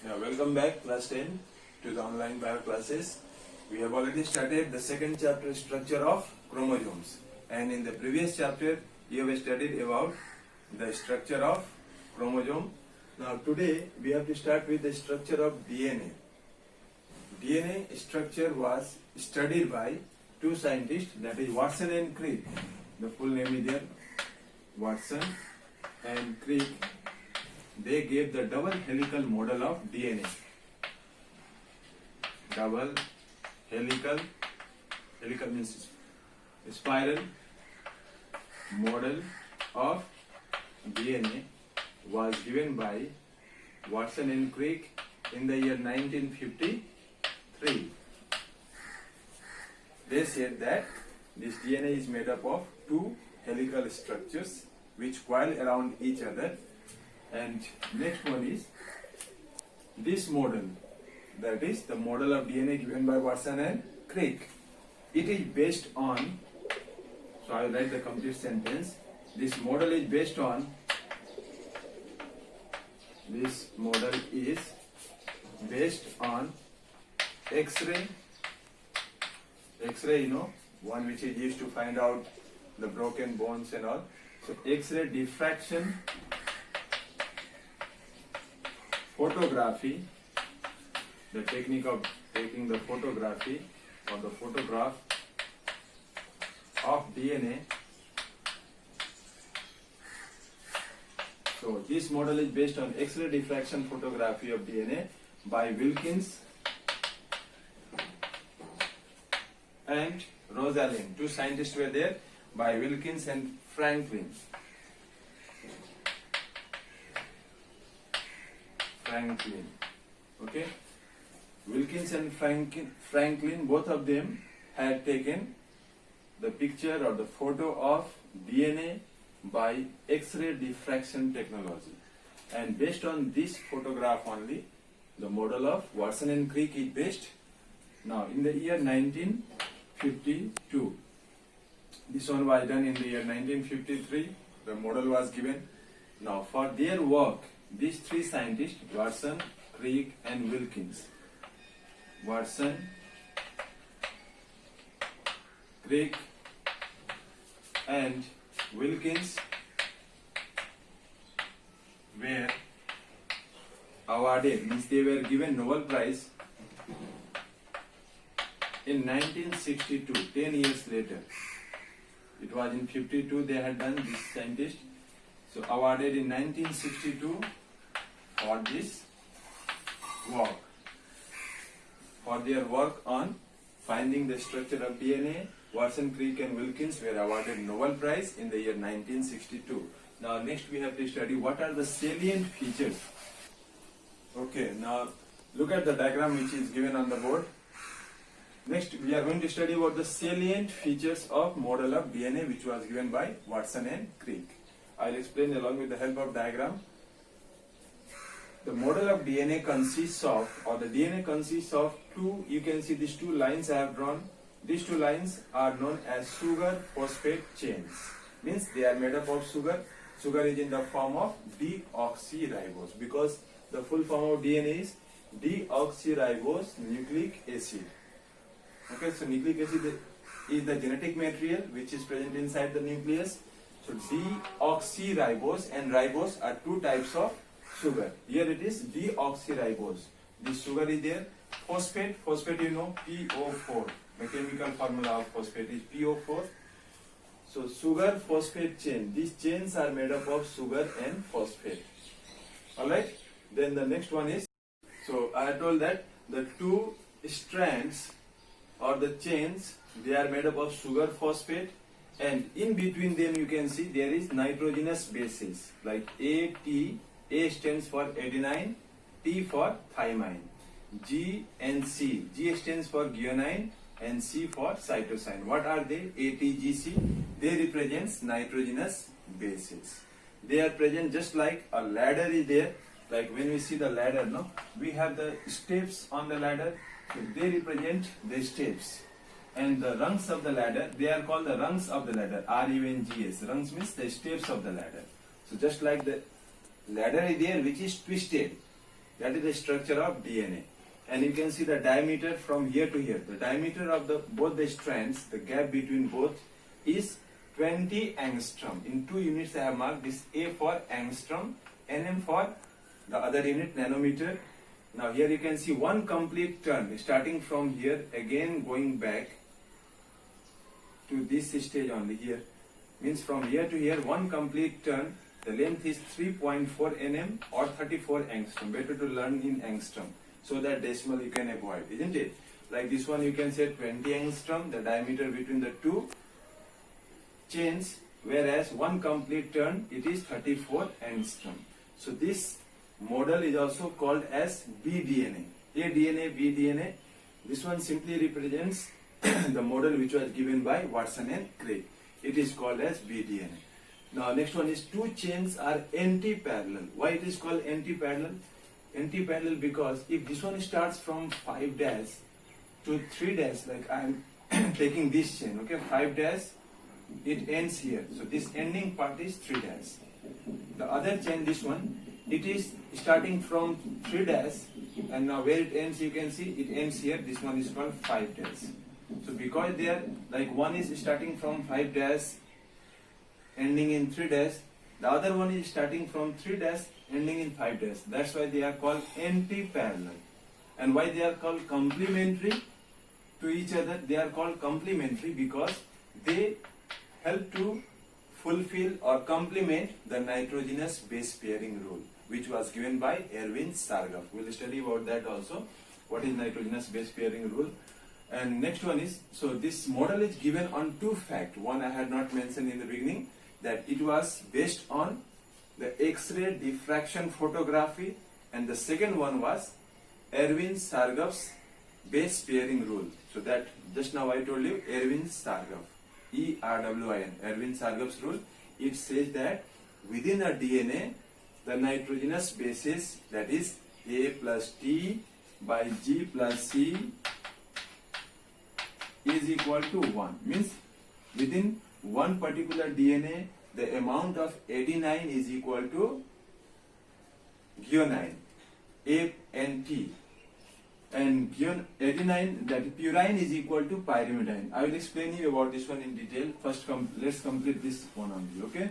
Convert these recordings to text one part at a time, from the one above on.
Yeah, welcome back, class 10, to the online bio classes. We have already started the second chapter, structure of chromosomes. And in the previous chapter, you have studied about the structure of chromosome. Now today, we have to start with the structure of DNA. DNA structure was studied by two scientists, that is Watson and Crick. The full name is there, Watson and Crick. They gave the double helical model of DNA. Double helical means spiral model of DNA was given by Watson and Crick in the year 1953. They said that this DNA is made up of two helical structures which coil around each other. And next one is this model, that is the model of DNA given by Watson and Crick. It is based on, so I will write the complete sentence. This model is based on, X-ray, one which is used to find out the broken bones and all. So X-ray diffraction, photography, the technique of taking the photography or the photograph of DNA. So this model is based on X-ray diffraction photography of DNA by Wilkins and Rosalind. Two scientists were there, by Wilkins and Franklin. Okay, Wilkins and Franklin, both of them had taken the picture or the photo of DNA by X-ray diffraction technology, and based on this photograph only, the model of Watson and Crick is based. Now, in the year 1952, this one was done in the year 1953. The model was given. Now, for their work, these three scientists, Watson, Crick and Wilkins. Watson, Crick and Wilkins were awarded, means they were given Nobel Prize in 1962, 10 years later. It was in 52 they had done, this scientist. So awarded in 1962 for this work, for their work on finding the structure of DNA. Watson, Crick and Wilkins were awarded Nobel Prize in the year 1962. Now next we have to study what are the salient features. Okay, now look at the diagram which is given on the board. Next we are going to study about the salient features of model of DNA which was given by Watson and Crick. I will explain along with the help of diagram. The model of DNA consists of, or the DNA consists of two, you can see these two lines I have drawn. These two lines are known as sugar phosphate chains. Means they are made up of sugar. Sugar is in the form of deoxyribose, because the full form of DNA is deoxyribose nucleic acid. Okay, so nucleic acid is the genetic material which is present inside the nucleus. So deoxyribose and ribose are two types of sugar. Here it is deoxyribose. This sugar is there. Phosphate, you know, PO4. The chemical formula of phosphate is PO4. So sugar phosphate chain. These chains are made up of sugar and phosphate. Alright. Then the next one is, so I told that the two strands or the chains, they are made up of sugar phosphate, and in between them you can see there is nitrogenous bases like AT. A stands for adenine, T for thymine, G and C. G stands for guanine and C for cytosine. What are they? A, T, G, C. They represent nitrogenous bases. They are present just like a ladder is there. Like when we see the ladder, no, we have the steps on the ladder. So they represent the steps. And the rungs of the ladder, they are called the rungs of the ladder. RUNGS. Rungs means the steps of the ladder. So just like the ladder is there which is twisted, That is the structure of DNA. And you can see the diameter from here to here. The diameter of both the strands, the gap between both, is 20 angstrom. In 2 units I have marked this A for angstrom, nm for the other unit, nanometer. Now here you can see one complete turn starting from here, again going back to this stage only here. Means from here to here, one complete turn, the length is 3.4 nm or 34 angstrom. Better to learn in angstrom, so that decimal you can avoid, isn't it? Like this one you can say 20 angstrom, the diameter between the 2 chains, whereas one complete turn it is 34 angstrom. So this model is also called as BDNA. ADNA, BDNA. This one simply represents the model which was given by Watson and Crick. It is called as BDNA. Now next one is 2 chains are anti-parallel. Why it is called anti-parallel? Anti-parallel because if this one starts from 5 dash to 3 dash, like I am taking this chain, okay, 5 dash, it ends here. So this ending part is 3 dash. The other chain, this one, it is starting from 3 dash, and now where it ends, you can see it ends here. This one is called 5 dash. So because they are like, one is starting from 5 dash ending in 3 dash, the other one is starting from 3 dash ending in 5 dash. That's why they are called anti-parallel. And why they are called complementary to each other? They are called complementary because they help to fulfill or complement the nitrogenous base pairing rule, which was given by Erwin Sargaf. We'll study about that also. What is nitrogenous base pairing rule? And next one is, so this model is given on 2 facts. One I had not mentioned in the beginning, that it was based on the X-ray diffraction photography, and the second one was Erwin Sargaf's base pairing rule. So that just now I told you, Erwin Sargaf, ERWIN, Erwin Sargaf's rule. It says that within a DNA, the nitrogenous bases, that is A plus T by G plus C, is equal to 1. Means within one particular DNA, the amount of adenine is equal to guanine, A and T. And adenine, that purine, is equal to pyrimidine. I will explain you about this one in detail. First, let's complete this one only, okay?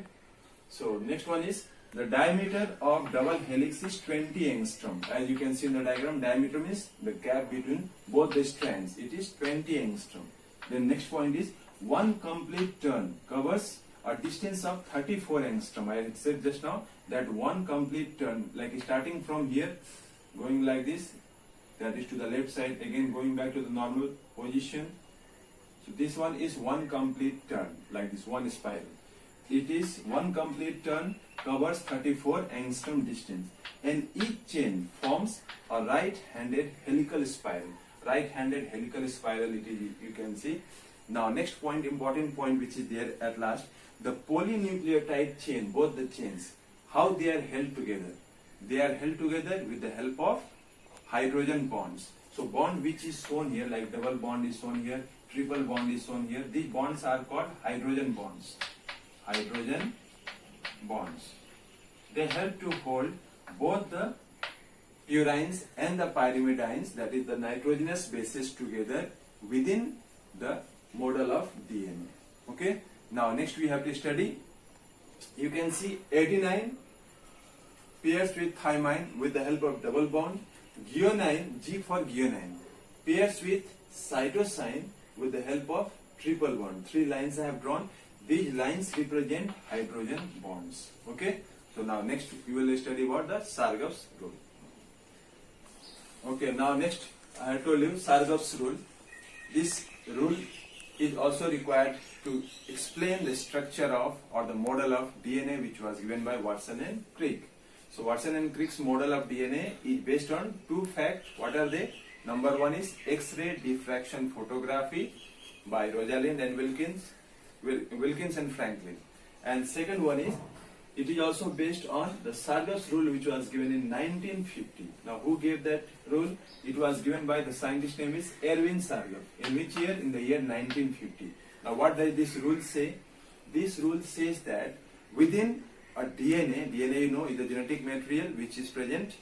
So next one is, the diameter of double helix is 20 angstrom. As you can see in the diagram, diameter means the gap between both the strands. It is 20 angstrom. Then next point is, one complete turn covers a distance of 34 angstrom. I said just now that one complete turn, like starting from here, going like this, that is to the left side, again going back to the normal position. So this one is one complete turn, like this, one spiral. It is one complete turn covers 34 angstrom distance, and each chain forms a right-handed helical spiral. Right-handed helical spiral, it is, you can see. Now next point, important point which is there at last, the polynucleotide chain, both the chains, how they are held together. They are held together with the help of hydrogen bonds. So bond which is shown here, like double bond is shown here, triple bond is shown here. These bonds are called hydrogen bonds. Hydrogen bonds. They help to hold both the purines and the pyrimidines, that is the nitrogenous bases, together within the model of DNA. Okay. Now next we have to study. You can see adenine pairs with thymine with the help of double bond. Guanine, G for guanine, pairs with cytosine with the help of triple bond. 3 lines I have drawn. These lines represent hydrogen bonds. Okay. So now next we will study about the Sargaf's rule. Okay. Now next I have told you Sargaf's rule. This rule is also required to explain the structure of or the model of DNA, which was given by Watson and Crick. So Watson and Crick's model of DNA is based on 2 facts. What are they? Number 1 is X-ray diffraction photography by Rosalind and Wilkins and Franklin. And second one is, it is also based on the Sargaf's rule, which was given in 1950. Now who gave that rule? It was given by the scientist name is Erwin Sargaf. In which year? In the year 1950. Now what does this rule say? This rule says that within a DNA, you know, is the genetic material which is present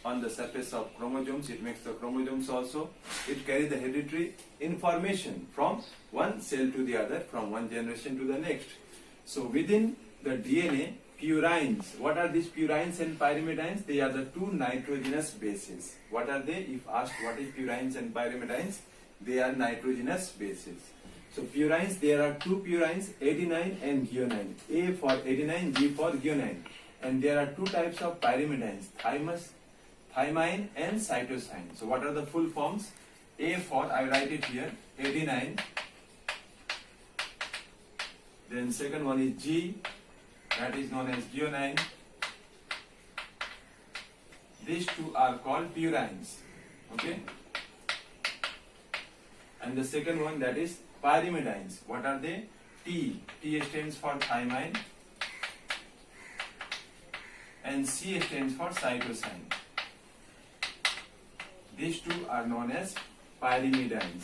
on the surface of chromosomes. It makes the chromosomes also. It carries the hereditary information from one cell to the other, from one generation to the next. So within the DNA, purines. What are these purines and pyrimidines? They are the two nitrogenous bases. What are they? If asked what is purines and pyrimidines, they are nitrogenous bases. So purines, there are two purines, adenine and guanine. A for adenine, G for guanine. And there are two types of pyrimidines, thymine and cytosine. So what are the full forms? A for, I write it here, adenine. Then second one is G, that is known as guanine. These two are called purines. Okay? And the second one, that is pyrimidines. What are they? T. T stands for thymine and C stands for cytosine. These two are known as pyrimidines.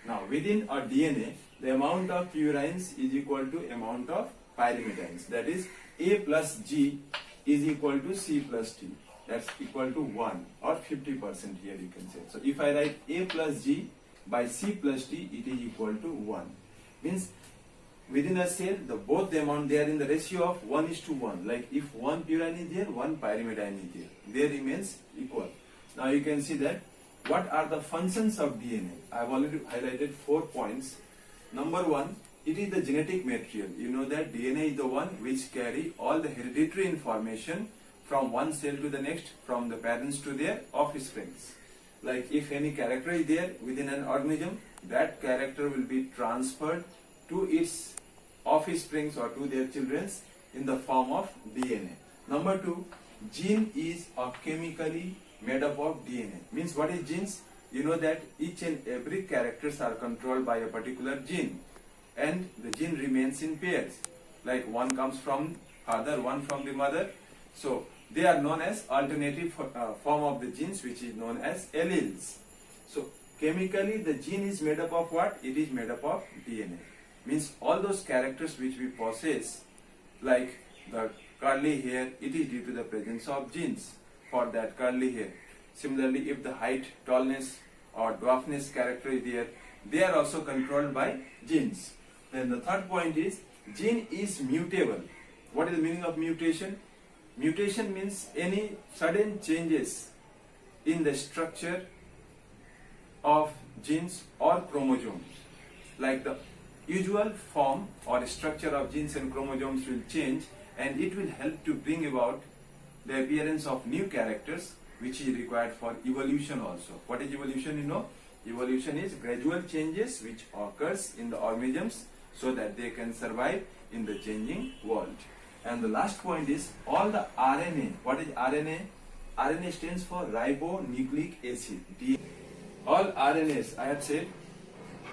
Now within a DNA, the amount of purines is equal to amount of pyrimidines. That is, A plus G is equal to C plus T. That's equal to 1 or 50% here you can say. So if I write A plus G by C plus T, it is equal to 1. Means within a cell, both the amount, they are in the ratio of 1:1. Like if one purine is there, one pyrimidine is there. They remains equal. Now you can see that what are the functions of DNA? I have already highlighted 4 points. Number 1, it is the genetic material. You know that DNA is the one which carry all the hereditary information from one cell to the next, from the parents to their offsprings. Like if any character is there within an organism, that character will be transferred to its offsprings or to their children in the form of DNA. Number 2, gene is chemically made up of DNA. Means what is genes? You know that each and every characters are controlled by a particular gene, and the gene remains in pairs. Like one comes from father, one from the mother. So they are known as alternative form of the genes, which is known as alleles. So chemically the gene is made up of what? It is made up of DNA. Means all those characters which we possess, like the curly hair, it is due to the presence of genes for that curly hair. Similarly, if the height, tallness or dwarfness character is there, they are also controlled by genes. Then the third point is, gene is mutable. What is the meaning of mutation? Mutation means any sudden changes in the structure of genes or chromosomes. Like the usual form or structure of genes and chromosomes will change, and it will help to bring about the appearance of new characters, which is required for evolution also. What is evolution? You know, evolution is gradual changes which occurs in the organisms so that they can survive in the changing world. And the last point is all the RNA. What is RNA? RNA stands for ribonucleic acid. All RNAs, I have said,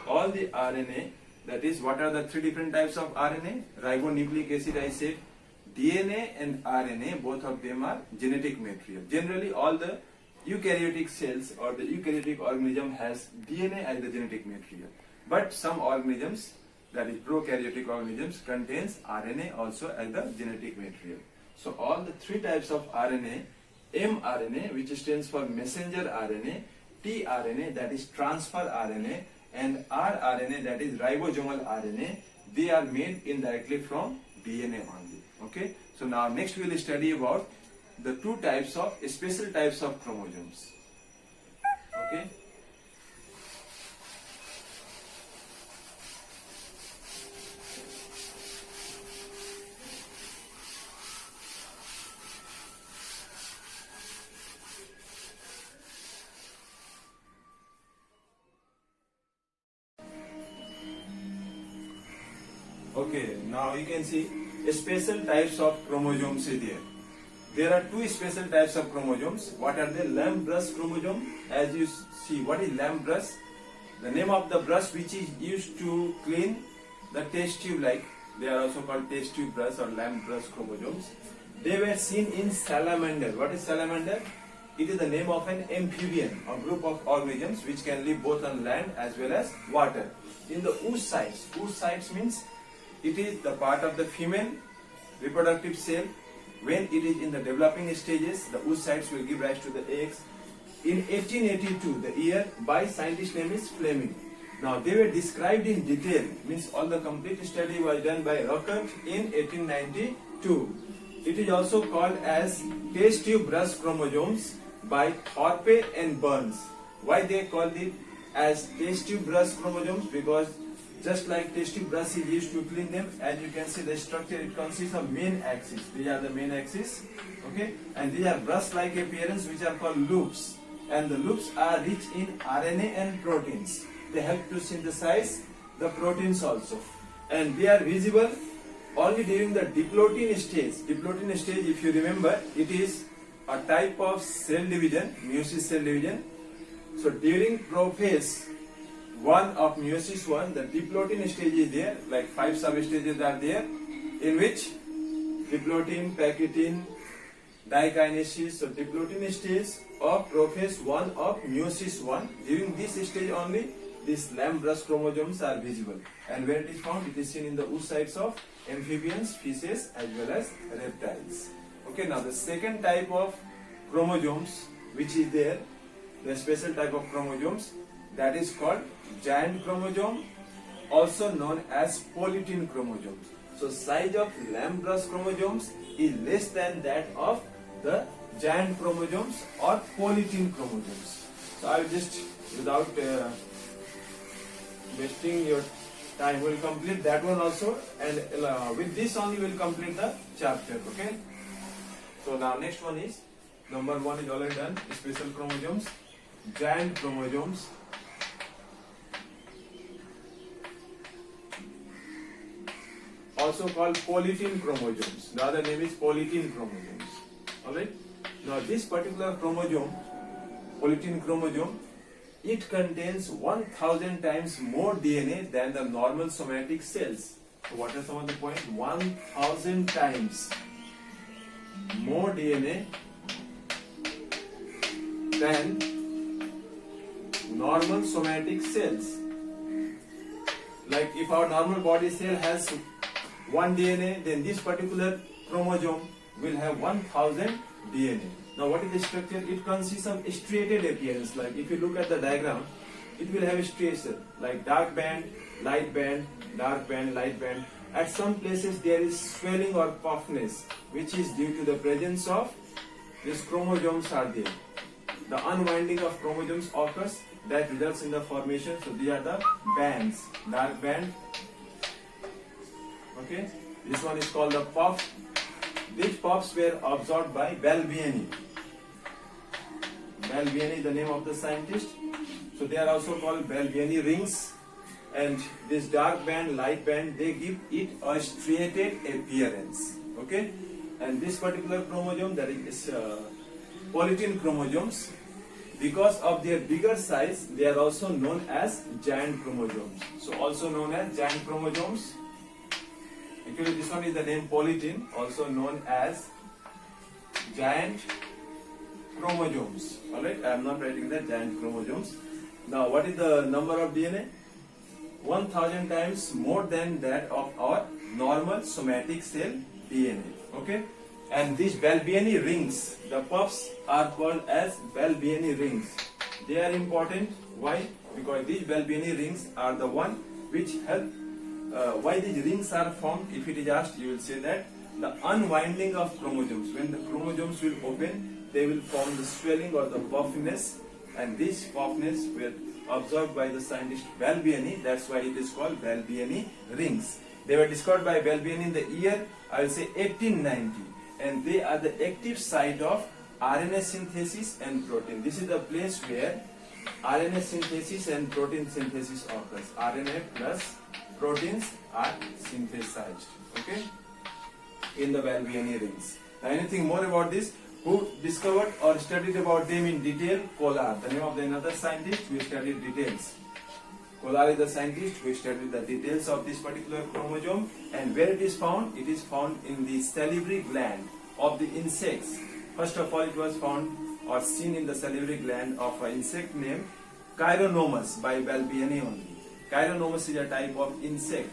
all the RNA, that is, what are the 3 different types of RNA? Ribonucleic acid, I said. DNA and RNA, both of them are genetic material. Generally, all the eukaryotic cells or the eukaryotic organism has DNA as the genetic material. But some organisms, that is prokaryotic organisms, contains RNA also as the genetic material. So all the 3 types of RNA, mRNA, which stands for messenger RNA, tRNA, that is transfer RNA, and rRNA, that is ribosomal RNA, they are made indirectly from DNA only. Okay, so now next we will study about the 2 types of special types of chromosomes. Okay. Okay, now you can see special types of chromosomes is there. There are 2 special types of chromosomes. What are they? Lamb brush chromosome. As you see, what is lamb brush? The name of the brush which is used to clean the test tube, like they are also called test tube brush or lamb brush chromosomes. They were seen in salamander. What is salamander? It is the name of an amphibian, a group of organisms which can live both on land as well as water. In the oocytes means it is the part of the female reproductive cell when it is in the developing stages, the oocytes will give rise to the eggs. In 1882, the year, by scientist name is Fleming. Now they were described in detail, means all the complete study was done by Ruckert in 1892. It is also called as test tube brush chromosomes by Thorpe and Burns. Why they called it as test tube brush chromosomes? Because just like test tube brush is used to clean them, as you can see the structure, it consists of main axis. These are the main axis, okay, and these are brush-like appearance, which are called loops. And the loops are rich in RNA and proteins. They help to synthesize the proteins also, and they are visible only during the diplotin stage. Diplotin stage, if you remember, it is a type of cell division, meiosis cell division. So during prophase 1 of meiosis 1, the diplotin stage is there, like 5 substages are there, in which diplotin, packaging, dikinesis. So diplotin stage of prophase 1 of meiosis 1, during this stage only these lamb brush chromosomes are visible. And where it is found, it is seen in the oocytes of amphibians, fishes as well as reptiles. Okay, now the second type of chromosomes which is there, the special type of chromosomes, that is called giant chromosome, also known as polytene chromosomes. So size of lamb brush chromosomes is less than that of the giant chromosomes or polytene chromosomes. So I will just, without wasting your time, will complete that one also, and with this only will complete the chapter. Okay. So now next one is, number 1 is already done, special chromosomes, giant chromosomes. Also called polytene chromosomes. The other name is polytene chromosomes. Alright. Now this particular chromosome, polytene chromosome, it contains 1000 times more DNA than the normal somatic cells. So what are some of the points? 1000 times more DNA than normal somatic cells. Like if our normal body cell has 1 DNA, then this particular chromosome will have 1000 DNA. Now what is the structure? It consists of striated appearance. Like if you look at the diagram, it will have a striation like dark band, light band, dark band, light band. At some places there is swelling or puffiness, which is due to the presence of these chromosomes are there. The unwinding of chromosomes occurs, that results in the formation. So these are the bands, dark band. Okay, this one is called the puff. These puffs were absorbed by Balbiani. Balbiani is the name of the scientist. So they are also called Balbiani rings. And this dark band, light band, they give it a striated appearance. Okay, and this particular chromosome, that is polytene chromosomes, because of their bigger size, they are also known as giant chromosomes. So also known as giant chromosomes. Actually, this one is the name polytene, also known as giant chromosomes. Alright, I am not writing the giant chromosomes. Now, what is the number of DNA? 1000 times more than that of our normal somatic cell DNA. Okay, and these Balbiani rings, the puffs are called as Balbiani rings. They are important. Why? Because these Balbiani rings are the one which help. Why these rings are formed? If it is asked, you will say that the unwinding of chromosomes. When the chromosomes will open, they will form the swelling or the puffiness, and this puffiness will observed by the scientist Balbiani. That's why it is called Balbiani rings. They were discovered by Balbiani in the year, I will say 1890, and they are the active site of RNA synthesis and protein. This is the place where RNA synthesis and protein synthesis occurs. RNA plus proteins are synthesized. Okay, in the Balbiani rings. Now, anything more about this? Who discovered or studied about them in detail? Kolar, the name of the another scientist who studied details. Kolar is the scientist who studied the details of this particular chromosome, and where it is found? It is found in the salivary gland of the insects. First of all, it was found or seen in the salivary gland of an insect named Chironomus by Balbiani only. Chironomus is a type of insect,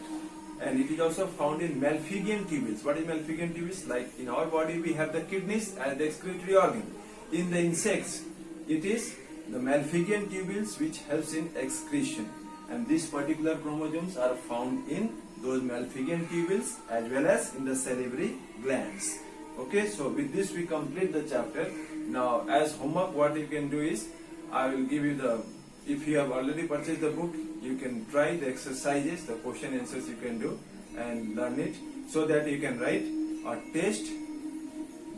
and it is also found in Malpighian tubules. What is Malpighian tubules? Like in our body we have the kidneys as the excretory organ. In the insects it is the Malpighian tubules which helps in excretion, and these particular chromosomes are found in those Malpighian tubules as well as in the salivary glands. Okay, so with this we complete the chapter. Now as homework what you can do is, I will give you the, if you have already purchased the book, you can try the exercises, the question answers you can do and learn it, so that you can write a test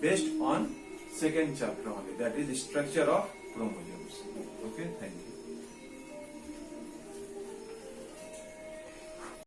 based on second chapter only, that is structure of chromosomes. Okay, thank you.